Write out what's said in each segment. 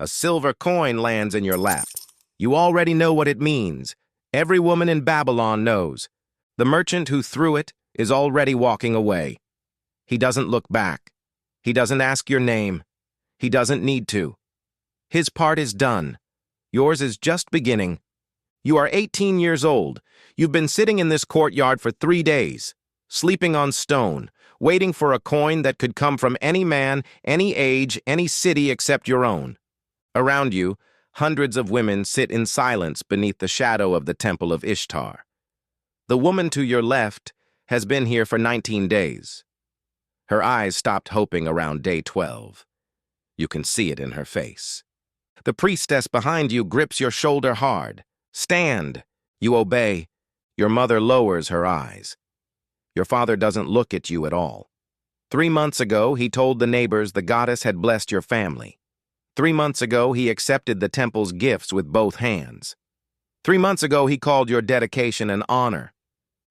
A silver coin lands in your lap. You already know what it means. Every woman in Babylon knows. The merchant who threw it is already walking away. He doesn't look back. He doesn't ask your name. He doesn't need to. His part is done. Yours is just beginning. You are 18 years old. You've been sitting in this courtyard for 3 days, sleeping on stone, waiting for a coin that could come from any man, any age, any city except your own. Around you, hundreds of women sit in silence beneath the shadow of the Temple of Ishtar. The woman to your left has been here for 19 days. Her eyes stopped hoping around day 12. You can see it in her face. The priestess behind you grips your shoulder hard. Stand. You obey. Your mother lowers her eyes. Your father doesn't look at you at all. 3 months ago, he told the neighbors the goddess had blessed your family. 3 months ago, he accepted the temple's gifts with both hands. 3 months ago, he called your dedication an honor.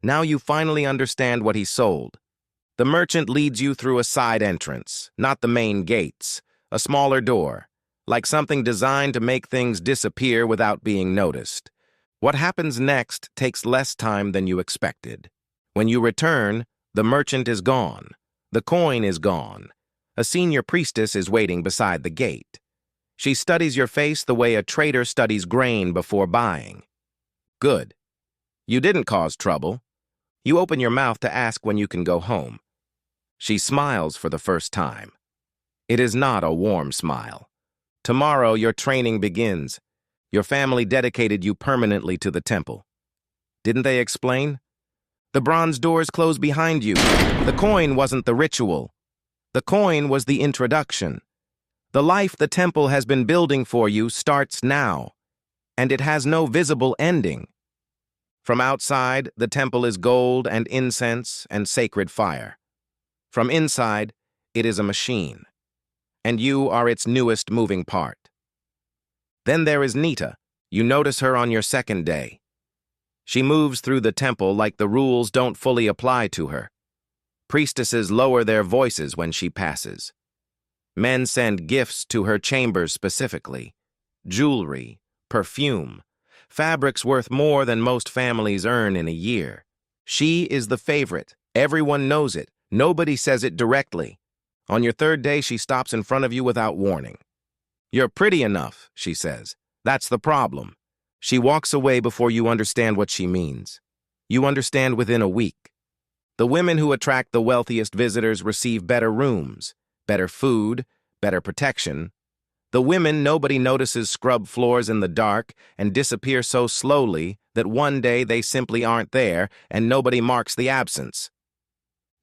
Now you finally understand what he sold. The merchant leads you through a side entrance, not the main gates, a smaller door, like something designed to make things disappear without being noticed. What happens next takes less time than you expected. When you return, the merchant is gone. The coin is gone. A senior priestess is waiting beside the gate. She studies your face the way a trader studies grain before buying. Good. You didn't cause trouble. You open your mouth to ask when you can go home. She smiles for the first time. It is not a warm smile. Tomorrow your training begins. Your family dedicated you permanently to the temple. Didn't they explain? The bronze doors close behind you. The coin wasn't the ritual. The coin was the introduction. The life the temple has been building for you starts now, and it has no visible ending. From outside, the temple is gold and incense and sacred fire. From inside, it is a machine, and you are its newest moving part. Then there is Nita. You notice her on your second day. She moves through the temple like the rules don't fully apply to her. Priestesses lower their voices when she passes. Men send gifts to her chambers specifically. Jewelry, perfume, fabrics worth more than most families earn in a year. She is the favorite. Everyone knows it. Nobody says it directly. On your third day, she stops in front of you without warning. You're pretty enough, she says. That's the problem. She walks away before you understand what she means. You understand within a week. The women who attract the wealthiest visitors receive better rooms, better food, better protection. The women nobody notices scrub floors in the dark and disappear so slowly that one day they simply aren't there and nobody marks the absence.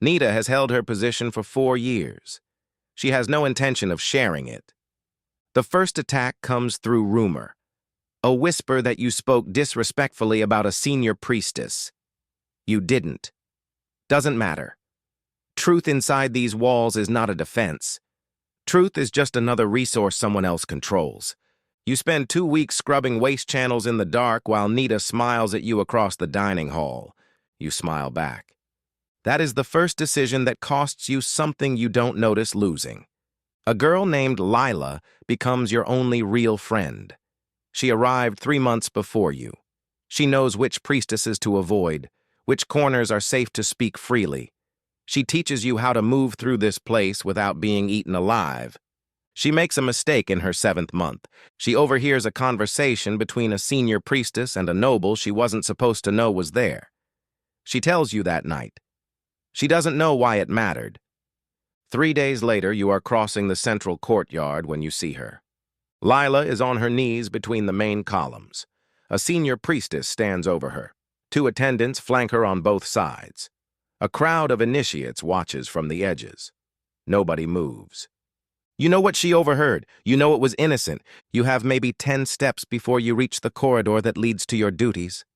Nita has held her position for 4 years. She has no intention of sharing it. The first attack comes through rumor. A whisper that you spoke disrespectfully about a senior priestess. You didn't. Doesn't matter. Truth inside these walls is not a defense. Truth is just another resource someone else controls. You spend 2 weeks scrubbing waste channels in the dark while Nita smiles at you across the dining hall. You smile back. That is the first decision that costs you something you don't notice losing. A girl named Lila becomes your only real friend. She arrived 3 months before you. She knows which priestesses to avoid, which corners are safe to speak freely. She teaches you how to move through this place without being eaten alive. She makes a mistake in her 7th month. She overhears a conversation between a senior priestess and a noble she wasn't supposed to know was there. She tells you that night. She doesn't know why it mattered. 3 days later, you are crossing the central courtyard when you see her. Lila is on her knees between the main columns. A senior priestess stands over her. 2 attendants flank her on both sides. A crowd of initiates watches from the edges. Nobody moves. You know what she overheard. You know it was innocent. You have maybe 10 steps before you reach the corridor that leads to your duties.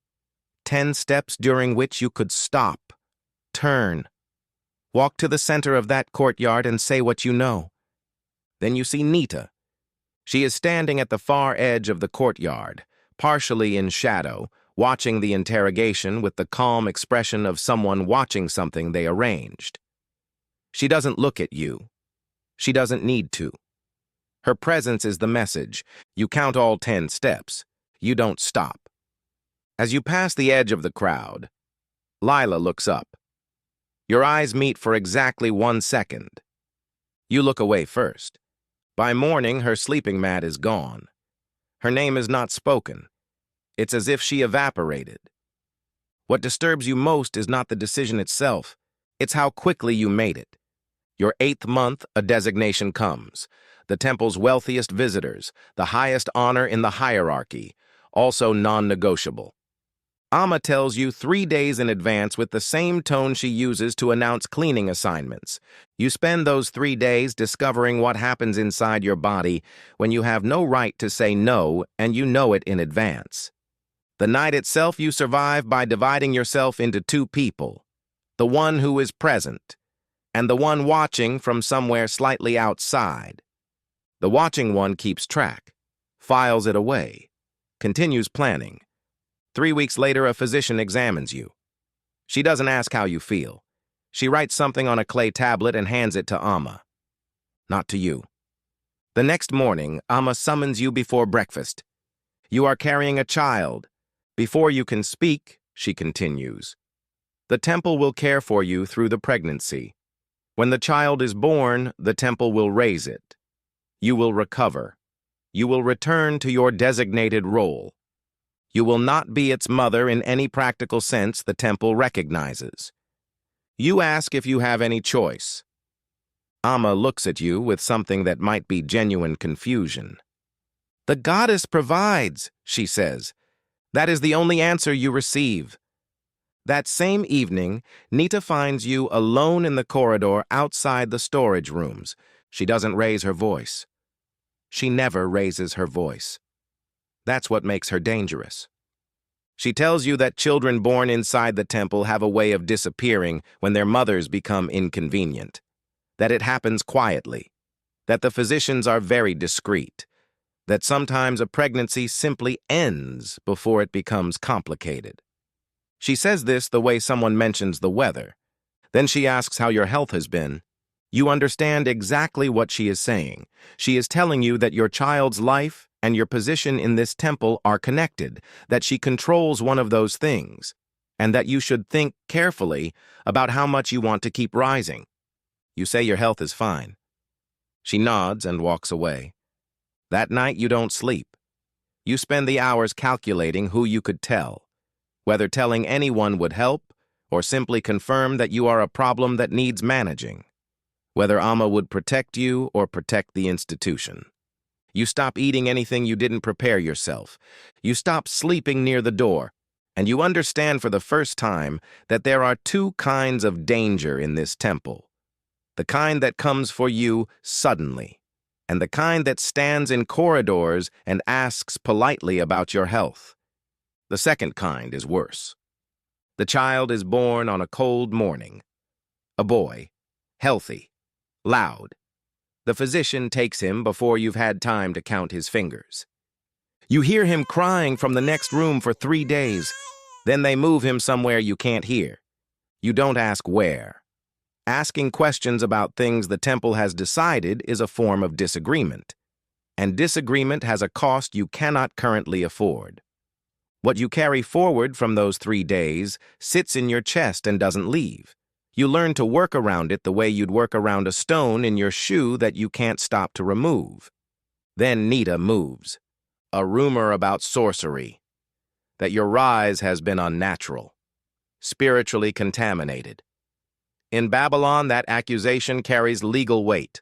10 steps during which you could stop, turn, walk to the center of that courtyard and say what you know. Then you see Nita. She is standing at the far edge of the courtyard, partially in shadow, watching the interrogation with the calm expression of someone watching something they arranged. She doesn't look at you. She doesn't need to. Her presence is the message. You count all 10 steps. You don't stop. As you pass the edge of the crowd, Lila looks up. Your eyes meet for exactly 1 second. You look away first. By morning, her sleeping mat is gone. Her name is not spoken. It's as if she evaporated. What disturbs you most is not the decision itself. It's how quickly you made it. Your 8th month, a designation comes. The temple's wealthiest visitors, the highest honor in the hierarchy, also non-negotiable. Amma tells you 3 days in advance with the same tone she uses to announce cleaning assignments. You spend those 3 days discovering what happens inside your body when you have no right to say no and you know it in advance. The night itself you survive by dividing yourself into 2 people, the one who is present and the one watching from somewhere slightly outside. The watching one keeps track, files it away, continues planning. 3 weeks later, a physician examines you. She doesn't ask how you feel. She writes something on a clay tablet and hands it to Amma. Not to you. The next morning, Amma summons you before breakfast. You are carrying a child. Before you can speak, she continues. The temple will care for you through the pregnancy. When the child is born, the temple will raise it. You will recover. You will return to your designated role. You will not be its mother in any practical sense the temple recognizes. You ask if you have any choice. Amma looks at you with something that might be genuine confusion. The goddess provides, she says. That is the only answer you receive. That same evening, Nita finds you alone in the corridor outside the storage rooms. She doesn't raise her voice. She never raises her voice. That's what makes her dangerous. She tells you that children born inside the temple have a way of disappearing when their mothers become inconvenient, that it happens quietly, that the physicians are very discreet, that sometimes a pregnancy simply ends before it becomes complicated. She says this the way someone mentions the weather. Then she asks how your health has been. You understand exactly what she is saying. She is telling you that your child's life and your position in this temple are connected, that she controls one of those things, and that you should think carefully about how much you want to keep rising. You say your health is fine. She nods and walks away. That night you don't sleep. You spend the hours calculating who you could tell, whether telling anyone would help or simply confirm that you are a problem that needs managing, whether Amma would protect you or protect the institution. You stop eating anything you didn't prepare yourself. You stop sleeping near the door, and you understand for the first time that there are 2 kinds of danger in this temple. The kind that comes for you suddenly, and the kind that stands in corridors and asks politely about your health. The second kind is worse. The child is born on a cold morning. A boy, healthy, loud. The physician takes him before you've had time to count his fingers. You hear him crying from the next room for 3 days. Then they move him somewhere you can't hear. You don't ask where. Asking questions about things the temple has decided is a form of disagreement. And disagreement has a cost you cannot currently afford. What you carry forward from those 3 days sits in your chest and doesn't leave. You learn to work around it the way you'd work around a stone in your shoe that you can't stop to remove. Then Nita moves. A rumor about sorcery. That your rise has been unnatural. Spiritually contaminated. In Babylon, that accusation carries legal weight.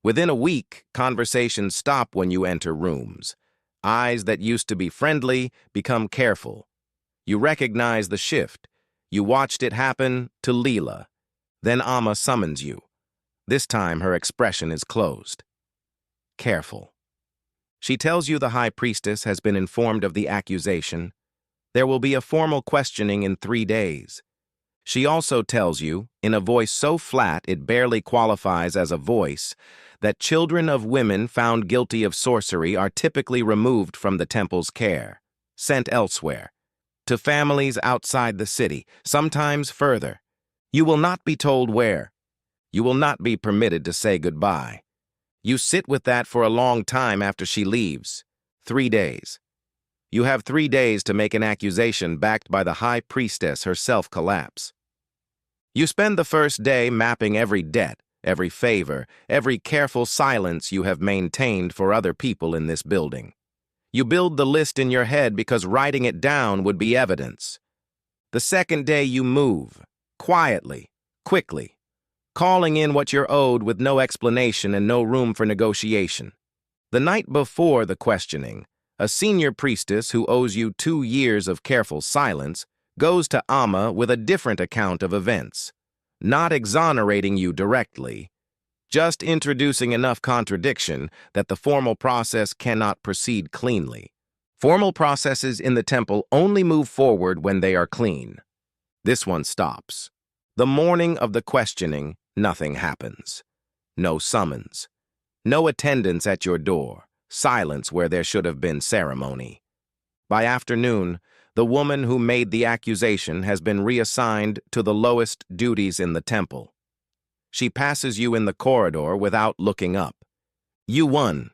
Within a week, conversations stop when you enter rooms. Eyes that used to be friendly become careful. You recognize the shift. You watched it happen to Leela. Then Amma summons you. This time her expression is closed. Careful. She tells you the high priestess has been informed of the accusation. There will be a formal questioning in 3 days. She also tells you, in a voice so flat it barely qualifies as a voice, that children of women found guilty of sorcery are typically removed from the temple's care, sent elsewhere, to families outside the city, sometimes further. You will not be told where. You will not be permitted to say goodbye. You sit with that for a long time after she leaves. 3 days. You have 3 days to make an accusation backed by the high priestess herself collapse. You spend the first day mapping every debt, every favor, every careful silence you have maintained for other people in this building. You build the list in your head because writing it down would be evidence. The second day you move, quietly, quickly, calling in what you're owed with no explanation and no room for negotiation. The night before the questioning, a senior priestess who owes you 2 years of careful silence goes to Amma with a different account of events, not exonerating you directly, just introducing enough contradiction that the formal process cannot proceed cleanly. Formal processes in the temple only move forward when they are clean. This one stops. The morning of the questioning, nothing happens. No summons. No attendance at your door. Silence where there should have been ceremony. By afternoon, the woman who made the accusation has been reassigned to the lowest duties in the temple. She passes you in the corridor without looking up. You won.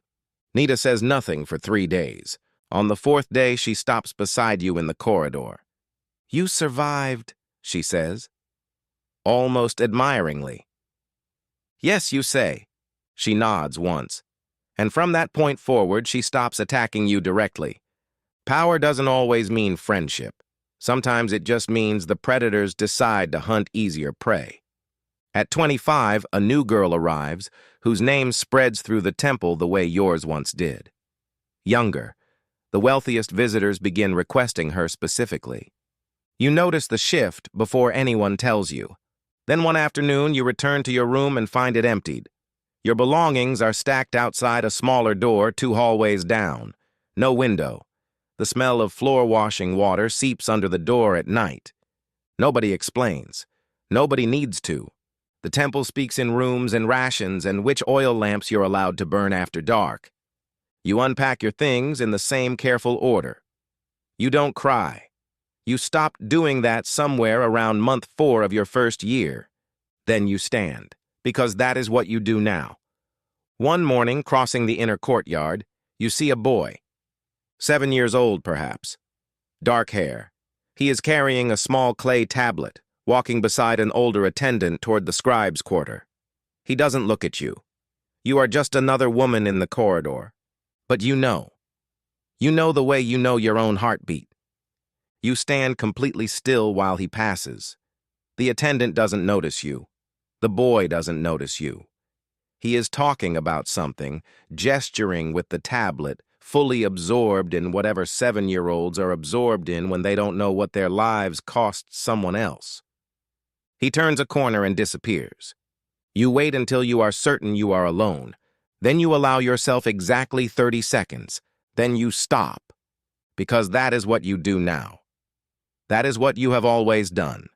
Nita says nothing for 3 days. On the 4th day, she stops beside you in the corridor. You survived, she says, almost admiringly. Yes, you say. She nods once. And from that point forward, she stops attacking you directly. Power doesn't always mean friendship. Sometimes it just means the predators decide to hunt easier prey. At 25, a new girl arrives, whose name spreads through the temple the way yours once did. Younger, the wealthiest visitors begin requesting her specifically. You notice the shift before anyone tells you. Then one afternoon, you return to your room and find it emptied. Your belongings are stacked outside a smaller door 2 hallways down. No window. The smell of floor-washing water seeps under the door at night. Nobody explains. Nobody needs to. The temple speaks in rooms and rations and which oil lamps you're allowed to burn after dark. You unpack your things in the same careful order. You don't cry. You stopped doing that somewhere around month 4 of your first year. Then you stand, because that is what you do now. One morning, crossing the inner courtyard, you see a boy. 7 years old, perhaps. Dark hair. He is carrying a small clay tablet, walking beside an older attendant toward the scribe's quarter. He doesn't look at you. You are just another woman in the corridor. But you know. You know the way you know your own heartbeat. You stand completely still while he passes. The attendant doesn't notice you. The boy doesn't notice you. He is talking about something, gesturing with the tablet, fully absorbed in whatever 7-year-olds are absorbed in when they don't know what their lives cost someone else. He turns a corner and disappears. You wait until you are certain you are alone. Then you allow yourself exactly 30 seconds. Then you stop. Because that is what you do now. That is what you have always done.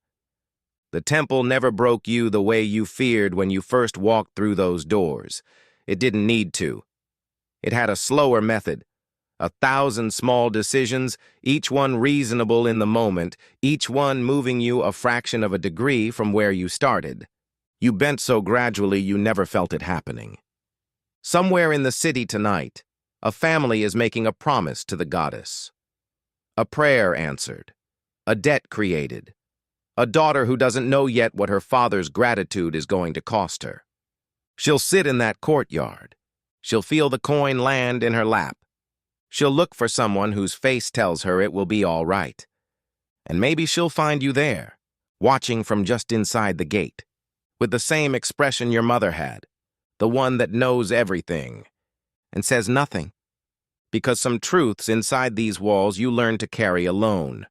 The temple never broke you the way you feared when you first walked through those doors. It didn't need to. It had a slower method. 1,000 small decisions, each one reasonable in the moment, each one moving you a fraction of a degree from where you started. You bent so gradually you never felt it happening. Somewhere in the city tonight, a family is making a promise to the goddess. A prayer answered. A debt created. A daughter who doesn't know yet what her father's gratitude is going to cost her. She'll sit in that courtyard. She'll feel the coin land in her lap. She'll look for someone whose face tells her it will be all right. And maybe she'll find you there, watching from just inside the gate, with the same expression your mother had, the one that knows everything, and says nothing. Because some truths inside these walls you learn to carry alone.